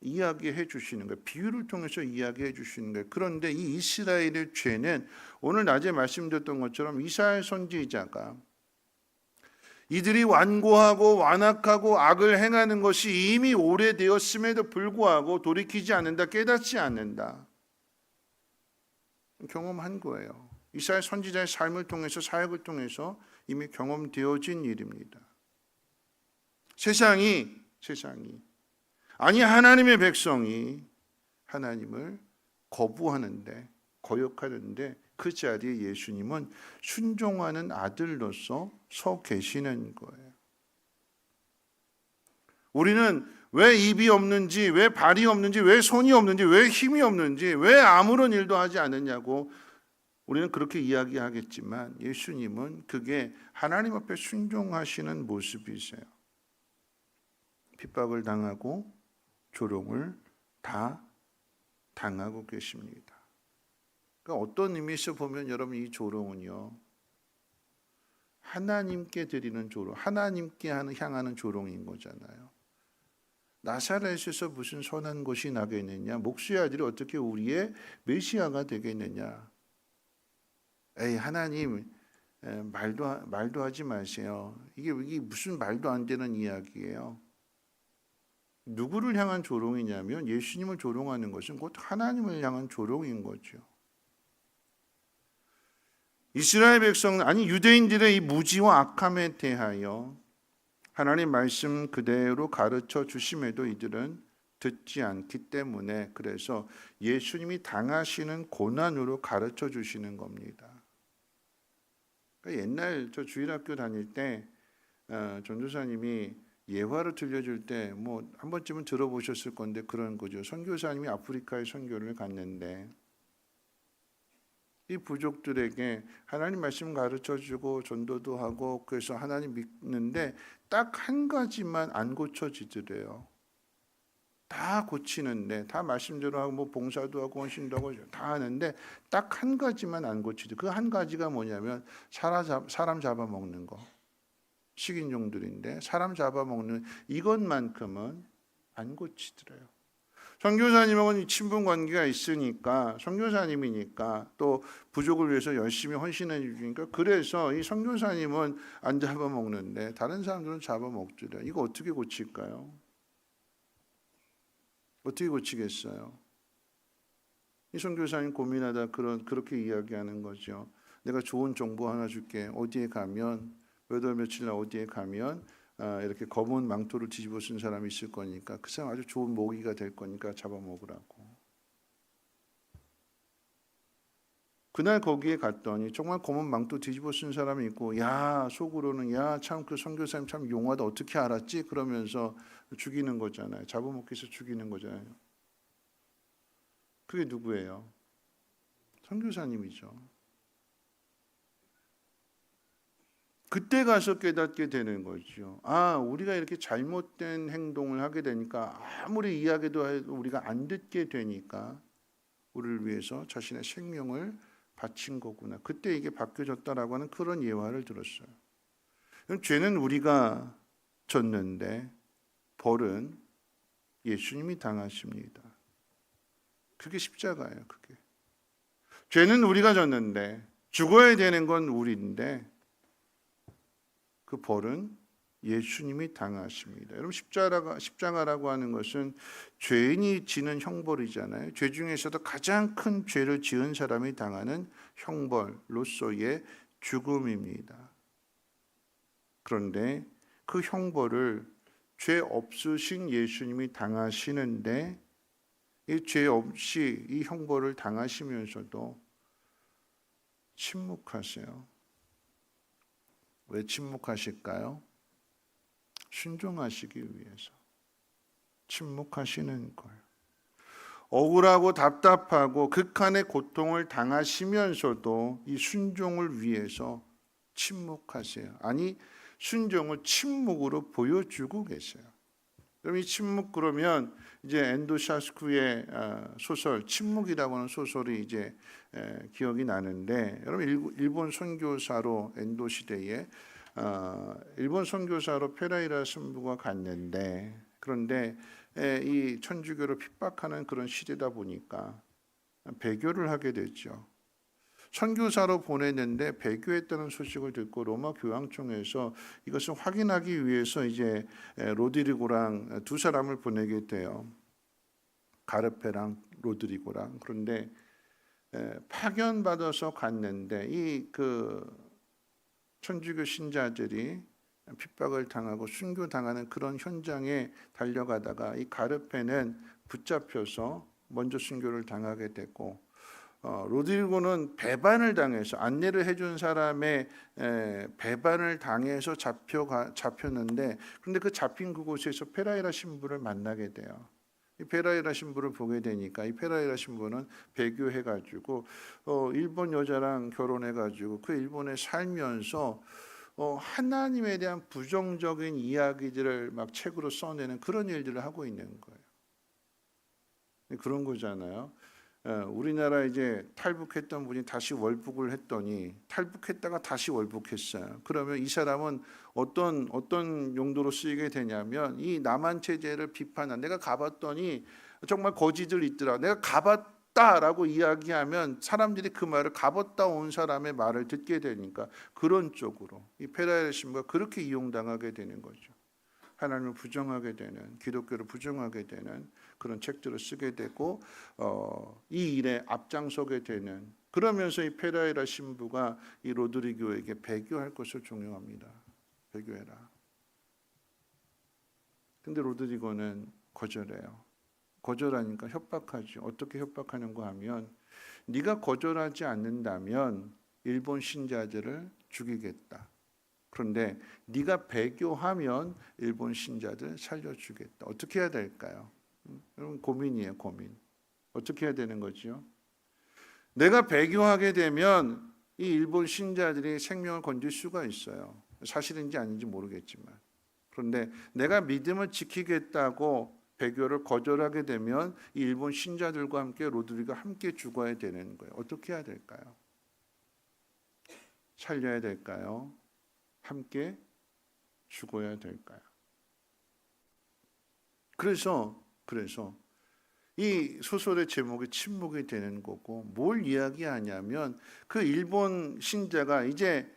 이야기해 주시는 거예요. 비유를 통해서 이야기해 주시는 거예요. 그런데 이 이스라엘의 죄는 오늘 낮에 말씀드렸던 것처럼 이사야 선지자가 이들이 완고하고 완악하고 악을 행하는 것이 이미 오래되었음에도 불구하고 돌이키지 않는다, 깨닫지 않는다, 경험한 거예요. 이사야 선지자의 삶을 통해서, 사역을 통해서 이미 경험되어진 일입니다. 세상이 아니 하나님의 백성이 하나님을 거부하는데, 거역하는데 그 자리에 예수님은 순종하는 아들로서 서 계시는 거예요. 우리는 왜 입이 없는지, 왜 발이 없는지, 왜 손이 없는지, 왜 힘이 없는지, 왜 아무런 일도 하지 않느냐고 우리는 그렇게 이야기하겠지만 예수님은 그게 하나님 앞에 순종하시는 모습이세요. 핍박을 당하고 조롱을 다 당하고 계십니다. 그러니까 어떤 의미에서 보면 여러분 이 조롱은요, 하나님께 드리는 조롱, 하나님께 향하는 조롱인 거잖아요. 나사렛에서 무슨 선한 것이 나겠느냐? 목수의 아들이 어떻게 우리의 메시아가 되겠느냐? 에이 하나님, 말도 하지 마세요. 이게 무슨 말도 안 되는 이야기예요. 누구를 향한 조롱이냐면 예수님을 조롱하는 것은 곧 하나님을 향한 조롱인 거죠. 이스라엘 백성, 아니 유대인들의 이 무지와 악함에 대하여 하나님 말씀 그대로 가르쳐 주심에도 이들은 듣지 않기 때문에, 그래서 예수님이 당하시는 고난으로 가르쳐 주시는 겁니다. 그러니까 옛날 저 주일학교 다닐 때 전도사님이 예화를 들려줄 때 뭐 한 번쯤은 들어보셨을 건데 그런 거죠. 선교사님이 아프리카에 선교를 갔는데 이 부족들에게 하나님 말씀 가르쳐주고 전도도 하고 그래서 하나님 믿는데 딱 한 가지만 안 고쳐지더래요. 다 고치는데, 다 말씀대로 하고 뭐 봉사도 하고 헌신도 하고 다 하는데 딱 한 가지만 안 고치죠. 그 한 가지가 뭐냐면 사람 잡아먹는 거. 식인종들인데 사람 잡아먹는 이것만큼은 안 고치더래요. 선교사님하고는 친분 관계가 있으니까, 선교사님이니까 또 부족을 위해서 열심히 헌신해 주니까, 그래서 이 선교사님은 안 잡아먹는데 다른 사람들은 잡아먹더래요. 이거 어떻게 고칠까요? 어떻게 고치겠어요? 이 선교사님 고민하다 그렇게 이야기하는 거죠. 내가 좋은 정보 하나 줄게. 어디에 가면 몇 월 며칠 날 어디에 가면 이렇게 검은 망토를 뒤집어 쓴 사람이 있을 거니까 그 사람 아주 좋은 모기가 될 거니까 잡아먹으라고. 그날 거기에 갔더니 정말 검은 망토 뒤집어 쓴 사람이 있고, 야 속으로는 야 참 그 선교사님 참 용하다 어떻게 알았지? 그러면서 죽이는 거잖아요. 잡아먹기 위해서 죽이는 거잖아요. 그게 누구예요? 선교사님이죠. 그때 가서 깨닫게 되는 거죠. 아, 우리가 이렇게 잘못된 행동을 하게 되니까 아무리 이야기도 해도 우리가 안 듣게 되니까 우리를 위해서 자신의 생명을 바친 거구나. 그때 이게 바뀌어졌다라고 하는 그런 예화를 들었어요. 죄는 우리가 졌는데 벌은 예수님이 당하십니다. 그게 십자가예요. 그게. 죄는 우리가 졌는데 죽어야 되는 건 우리인데 그 벌은 예수님이 당하십니다. 여러분 십자가라고 하는 것은 죄인이 지는 형벌이잖아요. 죄 중에서도 가장 큰 죄를 지은 사람이 당하는 형벌로서의 죽음입니다. 그런데 그 형벌을 죄 없으신 예수님이 당하시는데 이 죄 없이 이 형벌을 당하시면서도 침묵하세요. 왜 침묵하실까요? 순종하시기 위해서 침묵하시는 거예요. 억울하고 답답하고 극한의 고통을 당하시면서도 이 순종을 위해서 침묵하세요. 아니, 순종을 침묵으로 보여주고 계세요. 그럼 이 침묵, 그러면 이제 엔도 샤스쿠의 소설 침묵이라고 하는 소설이 이제 기억이 나는데, 여러분 일본 선교사로 엔도 시대에 일본 선교사로 페라이라 신부가 갔는데, 그런데 이 천주교를 핍박하는 그런 시대다 보니까 배교를 하게 됐죠. 선교사로 보냈는데 배교했다는 소식을 듣고 로마 교황청에서 이것을 확인하기 위해서 이제 로드리고랑 두 사람을 보내게 돼요. 가르페랑 로드리고랑. 그런데 파견받아서 갔는데 이 그 천주교 신자들이 핍박을 당하고 순교당하는 그런 현장에 달려가다가 이 가르페는 붙잡혀서 먼저 순교를 당하게 됐고, 로드리고는 배반을 당해서, 안내를 해준 사람의 배반을 당해서 잡혔는데, 그런데 그 잡힌 그곳에서 페라이라 신부를 만나게 돼요. 이 페라이라 신부를 보게 되니까 이 페라이라 신부는 배교해가지고 일본 여자랑 결혼해가지고 그 일본에 살면서 하나님에 대한 부정적인 이야기들을 막 책으로 써내는 그런 일들을 하고 있는 거예요. 그런 거잖아요. 우리나라 이제 탈북했던 분이 다시 월북을 했더니 탈북했다가 다시 월북했어요. 그러면 이 사람은 어떤 용도로 쓰이게 되냐면 이 남한 체제를 비판한, 내가 가봤더니 정말 거지들 있더라, 내가 가봤다라고 이야기하면 사람들이 그 말을 가봤다 온 사람의 말을 듣게 되니까 그런 쪽으로 이 페라이라 신부가 그렇게 이용당하게 되는 거죠. 하나님을 부정하게 되는, 기독교를 부정하게 되는 그런 책들을 쓰게 되고 이 일에 앞장서게 되는, 그러면서 이 페라이라 신부가 이 로드리고에게 배교할 것을 종용합니다. 배교해라. 근데 로드리고는 거절해요. 거절하니까 협박하죠. 어떻게 협박하는가 하면, 네가 거절하지 않는다면 일본 신자들을 죽이겠다. 그런데 네가 배교하면 일본 신자들 살려주겠다. 어떻게 해야 될까요? 여러분, 고민이에요, 고민. 어떻게 해야 되는 거죠? 내가 배교하게 되면 이 일본 신자들이 생명을 건질 수가 있어요. 사실인지 아닌지 모르겠지만. 그런데 내가 믿음을 지키겠다고 배교를 거절하게 되면 이 일본 신자들과 함께 로드리고가 함께 죽어야 되는 거예요. 어떻게 해야 될까요? 살려야 될까요? 함께 죽어야 될까요? 그래서 이 소설의 제목이 침묵이 되는 거고, 뭘 이야기하냐면 그 일본 신자가 이제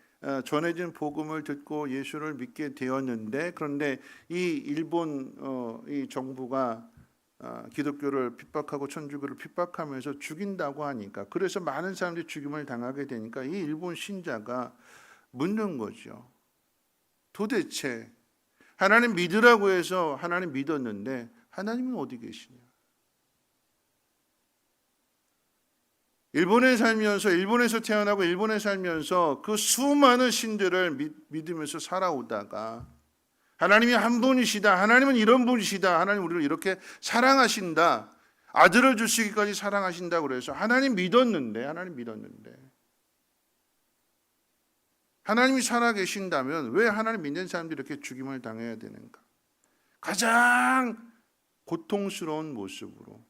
전해진 복음을 듣고 예수를 믿게 되었는데, 그런데 이 일본 이 정부가 기독교를 핍박하고 천주교를 핍박하면서 죽인다고 하니까, 그래서 많은 사람들이 죽임을 당하게 되니까 이 일본 신자가 묻는 거죠. 도대체 하나님 믿으라고 해서 하나님 믿었는데 하나님은 어디 계시냐? 일본에 살면서, 일본에서 태어나고 일본에 살면서 그 수많은 신들을 믿으면서 살아오다가 하나님이 한 분이시다, 하나님은 이런 분이시다, 하나님 우리를 이렇게 사랑하신다, 아들을 주시기까지 사랑하신다 그래서 하나님 믿었는데 하나님이 살아계신다면 왜 하나님 믿는 사람들이 이렇게 죽임을 당해야 되는가? 가장 고통스러운 모습으로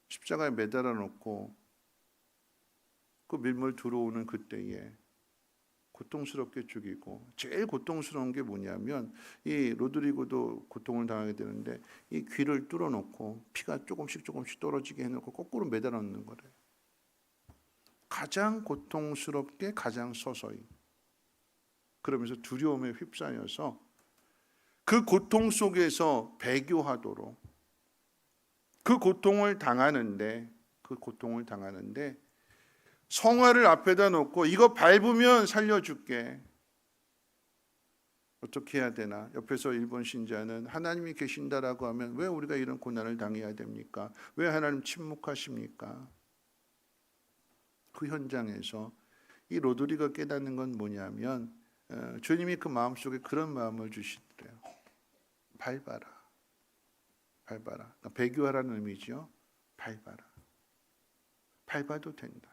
십자가에 매달아 놓고 그 밀물 들어오는 그때에 고통스럽게 죽이고, 제일 고통스러운 게 뭐냐면 이 로드리고도 고통을 당하게 되는데 이 귀를 뚫어 놓고 피가 조금씩 떨어지게 해놓고 거꾸로 매달아 놓는 거래요. 가장 고통스럽게, 가장 서서히. 그러면서 두려움에 휩싸여서 그 고통 속에서 배교하도록, 그 고통을 당하는데 성화를 앞에다 놓고 이거 밟으면 살려줄게. 어떻게 해야 되나? 옆에서 일본 신자는 하나님이 계신다라고 하면 왜 우리가 이런 고난을 당해야 됩니까? 왜 하나님 침묵하십니까? 그 현장에서 이 로드리고가 깨닫는 건 뭐냐면 주님이 그 마음속에 그런 마음을 주시더래요. 밟아라. 그러니까 배교하라는 의미죠. 밟아도 된다.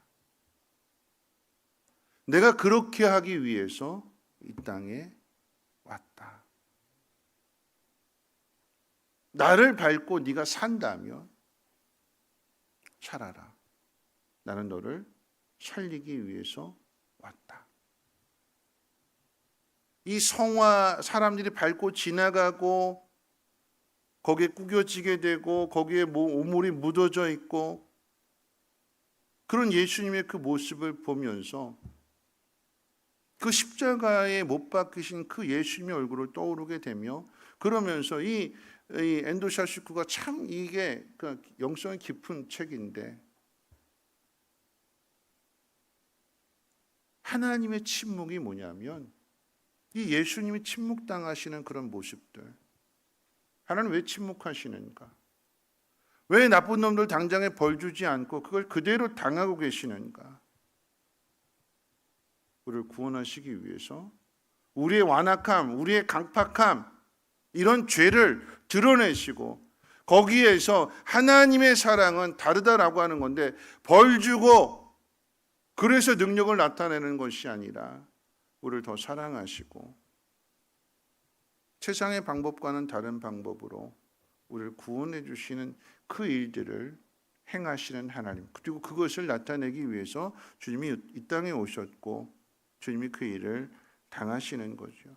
내가 그렇게 하기 위해서 이 땅에 왔다. 나를 밟고 네가 산다면 살아라. 나는 너를 살리기 위해서 왔다. 이 성화, 사람들이 밟고 지나가고 거기에 구겨지게 되고 거기에 오물이 묻어져 있고 그런 예수님의 그 모습을 보면서 그 십자가에 못 박히신 그 예수님의 얼굴을 떠오르게 되며, 그러면서 이 엔도 샤슈쿠가 참 이게 그 영성이 깊은 책인데, 하나님의 침묵이 뭐냐면 이 예수님이 침묵당하시는 그런 모습들, 하나님 왜 침묵하시는가? 왜 나쁜 놈들 당장에 벌 주지 않고 그걸 그대로 당하고 계시는가? 우리를 구원하시기 위해서 우리의 완악함, 우리의 강팍함, 이런 죄를 드러내시고 거기에서 하나님의 사랑은 다르다라고 하는 건데, 벌 주고 그래서 능력을 나타내는 것이 아니라 우리를 더 사랑하시고 세상의 방법과는 다른 방법으로 우리를 구원해 주시는 그 일들을 행하시는 하나님, 그리고 그것을 나타내기 위해서 주님이 이 땅에 오셨고 주님이 그 일을 당하시는 거죠.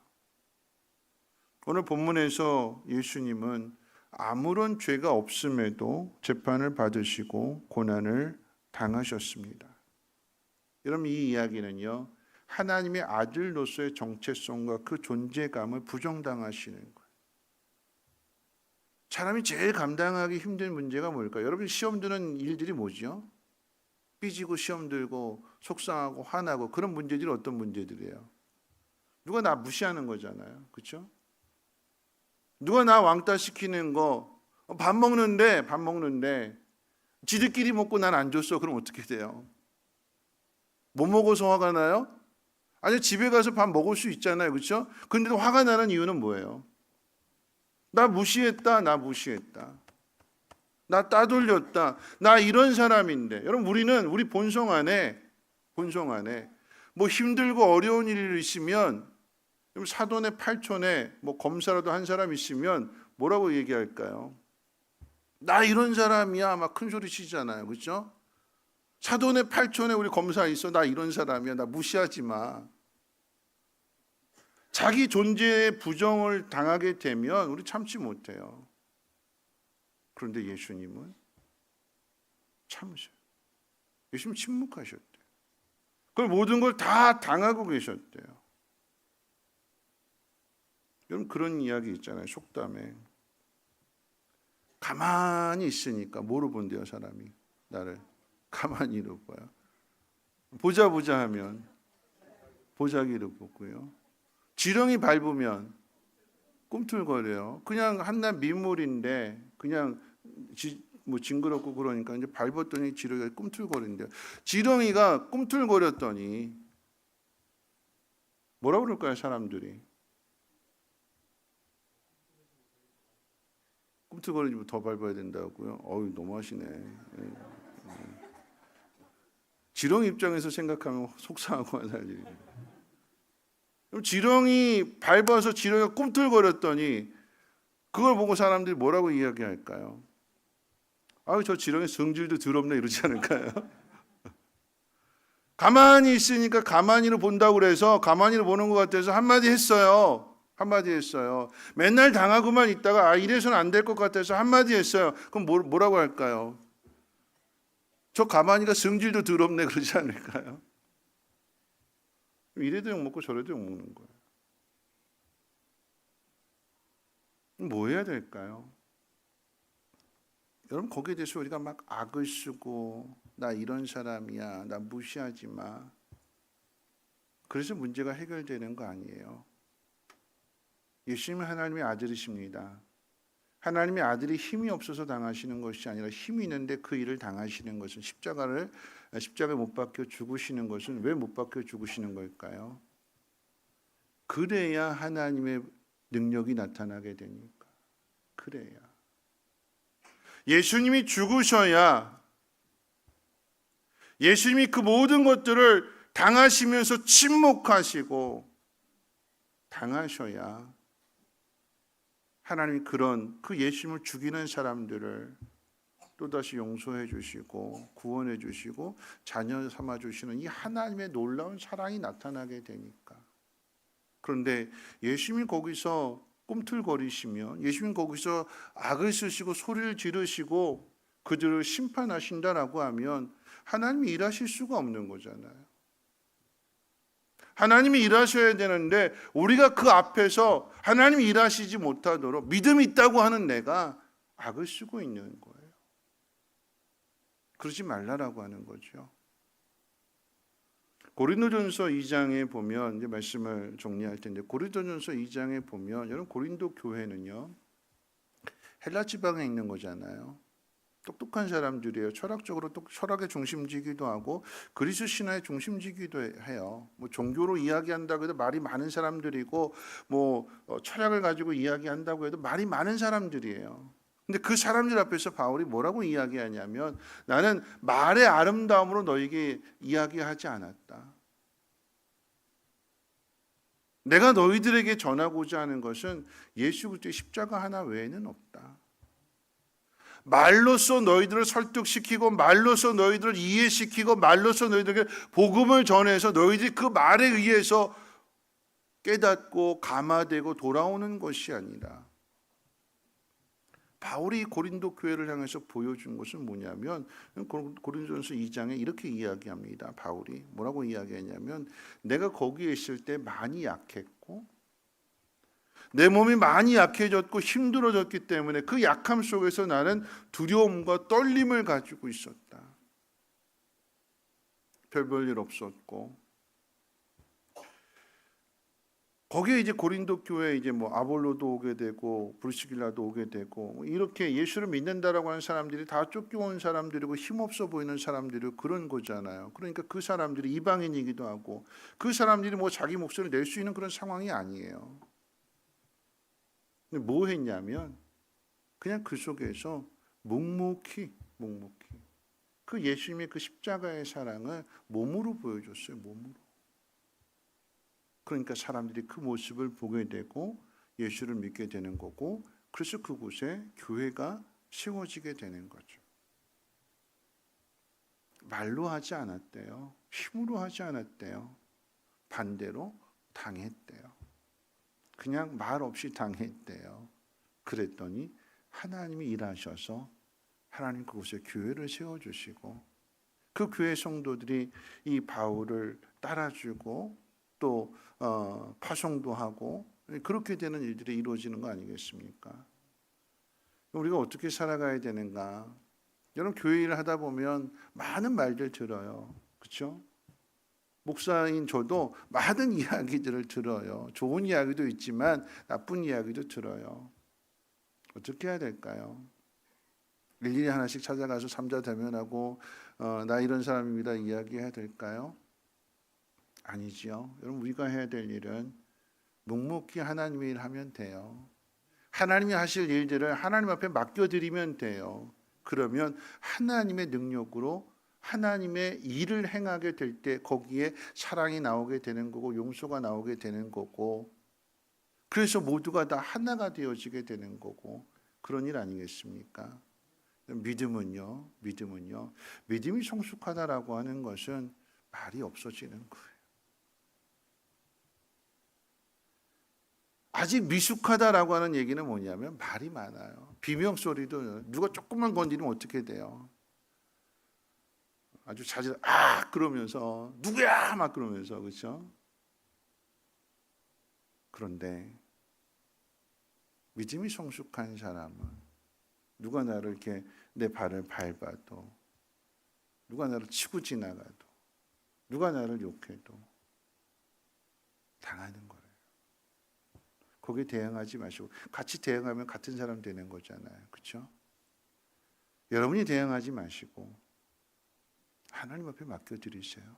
오늘 본문에서 예수님은 아무런 죄가 없음에도 재판을 받으시고 고난을 당하셨습니다. 여러분, 이 이야기는요, 하나님의 아들로서의 정체성과 그 존재감을 부정당하시는 거예요. 사람이 제일 감당하기 힘든 문제가 뭘까요? 여러분, 시험 드는 일들이 뭐죠? 삐지고 시험 들고 속상하고 화나고, 그런 문제들이 어떤 문제들이에요? 누가 나 무시하는 거잖아요. 그렇죠? 누가 나 왕따 시키는 거, 밥 먹는데 지들끼리 먹고 난 안 줬어. 그럼 어떻게 돼요? 못 먹어서 화가 나요? 아니, 집에 가서 밥 먹을 수 있잖아요. 그렇죠? 근데도 화가 나는 이유는 뭐예요? 나 무시했다. 나 따돌렸다. 나 이런 사람인데. 여러분, 우리 본성 안에 뭐 힘들고 어려운 일이 있으면, 사돈의 팔촌에 뭐 검사라도 한 사람 있으면 뭐라고 얘기할까요? 나 이런 사람이야. 막 큰 소리 치잖아요. 그렇죠? 사돈의 팔촌에 우리 검사 있어. 나 이런 사람이야. 나 무시하지 마. 자기 존재의 부정을 당하게 되면 우리 참지 못해요. 그런데 예수님은 참으셔요. 예수님 침묵하셨대요. 그걸 모든 걸 다 당하고 계셨대요. 여러분, 그런 이야기 있잖아요. 속담에 가만히 있으니까 뭐로 본대요? 사람이 나를 가만히로 봐요. 보자 하면 보자기로 보고요. 지렁이 밟으면 꿈틀거려요. 그냥 한낱 민물인데 그냥 뭐 징그럽고 그러니까 이제 밟았더니 지렁이가 꿈틀거린대요. 지렁이가 꿈틀거렸더니 뭐라고 그럴까요, 사람들이? 꿈틀거리면 더 밟아야 된다고요? 어우, 너무하시네. 지렁이 입장에서 생각하면 속상하고 할 일이에요. 지렁이 밟아서 지렁이가 꿈틀거렸더니 그걸 보고 사람들이 뭐라고 이야기할까요? 아유, 저 지렁이 성질도 더럽네, 이러지 않을까요? 가만히 있으니까 가만히로 본다고 그래서 가만히로 보는 것 같아서 한마디 했어요. 맨날 당하고만 있다가 이래서는 안 될 것 같아서 한마디 했어요. 그럼 뭐라고 할까요? 저 가만히가 성질도 더럽네, 그러지 않을까요? 이래도 욕먹고 저래도 욕먹는 거예요. 뭐 해야 될까요? 여러분, 거기에 대해서 우리가 막 악을 쓰고 나 이런 사람이야, 나 무시하지 마, 그래서 문제가 해결되는 거 아니에요. 예수님은 하나님의 아들이십니다. 하나님의 아들이 힘이 없어서 당하시는 것이 아니라 힘이 있는데 그 일을 당하시는 것은, 십자가에 못 박혀 죽으시는 것은 왜 못 박혀 죽으시는 걸까요? 그래야 하나님의 능력이 나타나게 되니까. 그래야. 예수님이 죽으셔야, 예수님이 그 모든 것들을 당하시면서 침묵하시고 당하셔야 하나님이 그 예수님을 죽이는 사람들을 또다시 용서해 주시고 구원해 주시고 자녀 삼아 주시는 이 하나님의 놀라운 사랑이 나타나게 되니까. 그런데 예수님이 거기서 꿈틀거리시면, 예수님이 거기서 악을 쓰시고 소리를 지르시고 그들을 심판하신다라고 하면 하나님이 일하실 수가 없는 거잖아요. 하나님이 일하셔야 되는데 우리가 그 앞에서 하나님이 일하시지 못하도록 믿음이 있다고 하는 내가 악을 쓰고 있는 거예요. 그러지 말라라고 하는 거죠. 고린도전서 2장에 보면, 이제 말씀을 정리할 텐데, 고린도전서 2장에 보면, 여러분, 고린도 교회는요 헬라 지방에 있는 거잖아요. 똑똑한 사람들이에요. 철학적으로 철학의 중심지기도 하고 그리스 신화의 중심지기도 해요. 뭐 종교로 이야기한다고 해도 말이 많은 사람들이고 뭐 철학을 가지고 이야기한다고 해도 말이 많은 사람들이에요. 근데 그 사람들 앞에서 바울이 뭐라고 이야기하냐면 나는 말의 아름다움으로 너에게 이야기하지 않았다. 내가 너희들에게 전하고자 하는 것은 예수 그리스도의 십자가 하나 외에는 없다. 말로써 너희들을 설득시키고 말로써 너희들을 이해시키고 말로써 너희들에게 복음을 전해서 너희들이 그 말에 의해서 깨닫고 감화되고 돌아오는 것이 아니라 바울이 고린도 교회를 향해서 보여준 것은 뭐냐면 고린도전서 2장에 이렇게 이야기합니다. 바울이 뭐라고 이야기했냐면 내가 거기에 있을 때 많이 약했고 내 몸이 많이 약해졌고 힘들어졌기 때문에 그 약함 속에서 나는 두려움과 떨림을 가지고 있었다. 별 일 없었고 거기에 이제 고린도 교회에 이제 뭐 아볼로도 오게 되고 브리스길라도 오게 되고 이렇게 예수를 믿는다라고 하는 사람들이 다 쫓겨온 사람들이고 힘없어 보이는 사람들이고 그런 거잖아요. 그러니까 그 사람들이 이방인이기도 하고 그 사람들이 뭐 자기 목소리를 낼 수 있는 그런 상황이 아니에요. 근데 뭐 했냐면 그냥 그 속에서 묵묵히 그 예수님의 그 십자가의 사랑을 몸으로 보여줬어요. 몸으로. 그러니까 사람들이 그 모습을 보게 되고 예수를 믿게 되는 거고 그래서 그곳에 교회가 세워지게 되는 거죠. 말로 하지 않았대요. 힘으로 하지 않았대요. 반대로 당했대요. 그냥 말 없이 당했대요. 그랬더니 하나님이 일하셔서 하나님 그곳에 교회를 세워주시고 그 교회 성도들이 이 바울을 따라주고 또 파송도 하고 그렇게 되는 일들이 이루어지는 거 아니겠습니까? 우리가 어떻게 살아가야 되는가? 여러분 교회 일을 하다 보면 많은 말들 들어요. 그렇죠? 목사인 저도 많은 이야기들을 들어요. 좋은 이야기도 있지만 나쁜 이야기도 들어요. 어떻게 해야 될까요? 일일이 하나씩 찾아가서 삼자 대면하고 나 이런 사람입니다 이야기해야 될까요? 아니지요. 여러분 우리가 해야 될 일은 묵묵히 하나님의 일을 하면 돼요. 하나님이 하실 일들을 하나님 앞에 맡겨드리면 돼요. 그러면 하나님의 능력으로 하나님의 일을 행하게 될 때 거기에 사랑이 나오게 되는 거고 용서가 나오게 되는 거고 그래서 모두가 다 하나가 되어지게 되는 거고 그런 일 아니겠습니까? 믿음은요. 믿음이 성숙하다라고 하는 것은 말이 없어지는 거예요. 아직 미숙하다라고 하는 얘기는 뭐냐면 말이 많아요. 비명소리도 누가 조금만 건드리면 어떻게 돼요? 아주 자주 그러면서 누구야 막 그러면서 그렇죠? 그런데 믿음이 성숙한 사람은 누가 나를 이렇게 내 발을 밟아도 누가 나를 치고 지나가도 누가 나를 욕해도 당하는 거예요. 거기에 대응하지 마시고 같이 대응하면 같은 사람 되는 거잖아요. 그렇죠? 여러분이 대응하지 마시고 하나님 앞에 맡겨드리세요.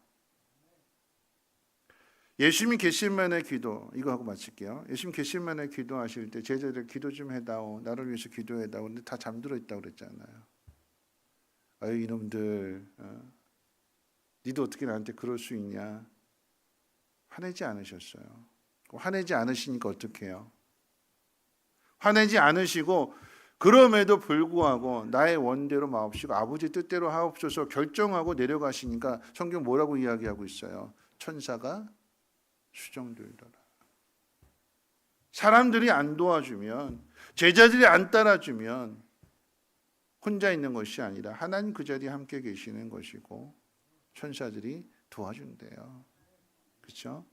예수님이 계실만의 기도 이거 하고 마칠게요. 예수님 계실만의 기도하실 때 제자들 기도 좀 해다오 나를 위해서 기도해다오 근데 다 잠들어 있다고 그랬잖아요. 아유 이놈들 니도 어떻게 나한테 그럴 수 있냐. 화내지 않으셨어요. 화내지 않으시니까 어떻게 해요? 화내지 않으시고 그럼에도 불구하고 나의 원대로 마옵시고 아버지 뜻대로 하옵소서 결정하고 내려가시니까 성경 뭐라고 이야기하고 있어요? 천사가 수정들더라. 사람들이 안 도와주면 제자들이 안 따라주면 혼자 있는 것이 아니라 하나님 그 자리에 함께 계시는 것이고 천사들이 도와준대요. 그렇죠?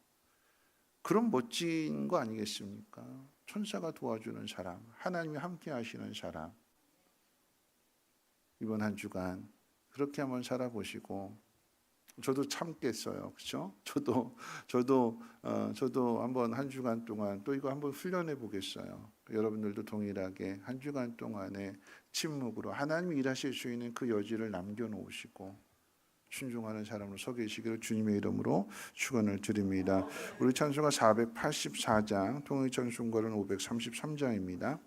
그럼 멋진 거 아니겠습니까? 천사가 도와주는 사람, 하나님이 함께 하시는 사람. 이번 한 주간 그렇게 한번 살아보시고 저도 참겠어요. 그렇죠? 저도 한번 한 주간 동안 또 이거 한번 훈련해 보겠어요. 여러분들도 동일하게 한 주간 동안에 침묵으로 하나님이 일하실 수 있는 그 여지를 남겨놓으시고 순종하는 사람으로 서 계시기를 주님의 이름으로 축원을 드립니다. 우리 찬송가 484장, 통일찬송가는 533장입니다.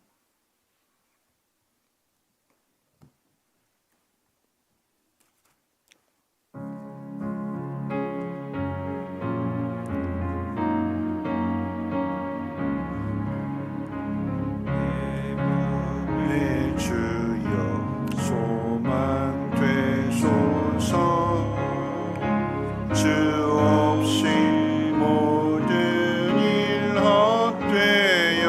내 주여 소망 되소서 주 없이 모든 일 헛되어라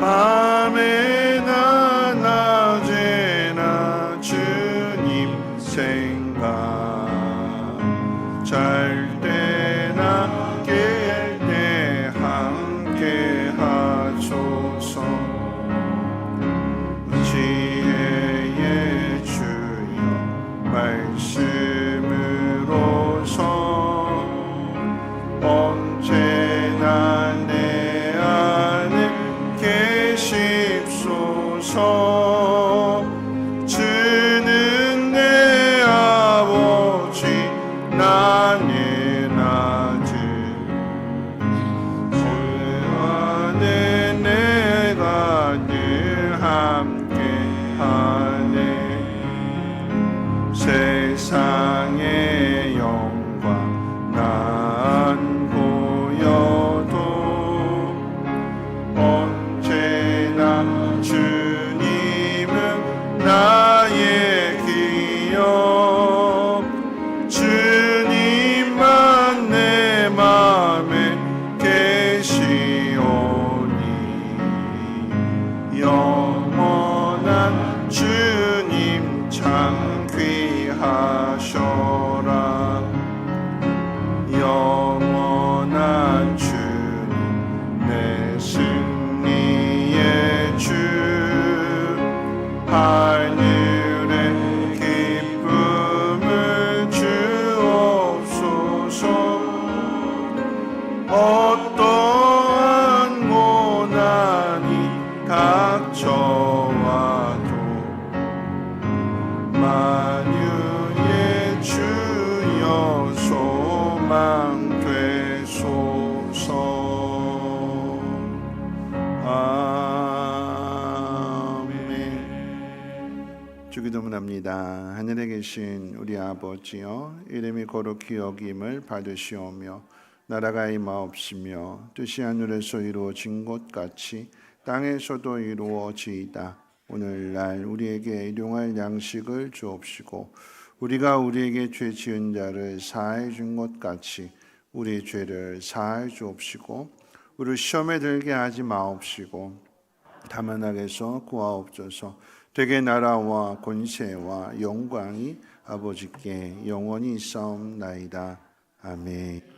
밤에나 낮에나 주님 생각 잘 때나 깰 때 함께 하소서 지혜의 주여 말씀으로서 언제나 내 안에 계십소서 주는 내 아버지 나의 아들 주 안에 내가 늘 함께하네 세상의 영광 난 보여도 언제나 주님은 나의 기억 주님만 내 맘에 계시오니 영원한 주님 참 귀하셔라 영원한 주님 내 승리의 주 하늘의 기쁨을 주옵소서 어떠한 고난이 닥쳐와도 만유의 주여 소망 되소서 아멘. 주기도문합니다. 하늘에 계신 우리 아버지여 이름이 거룩히 여김을 받으시오며 나라가 임하옵시며 뜻이 하늘에서 이루어진 것 같이 땅에서도 이루어지이다. 오늘날 우리에게 일용할 양식을 주옵시고 우리가 우리에게 죄 지은 자를 사하여 준 것 같이 우리 죄를 사하여 주옵시고 우리 시험에 들게 하지 마옵시고 다만 악에서 구하옵소서. 되게 나라와 권세와 영광이 아버지께 영원히 있사옵나이다. 아멘.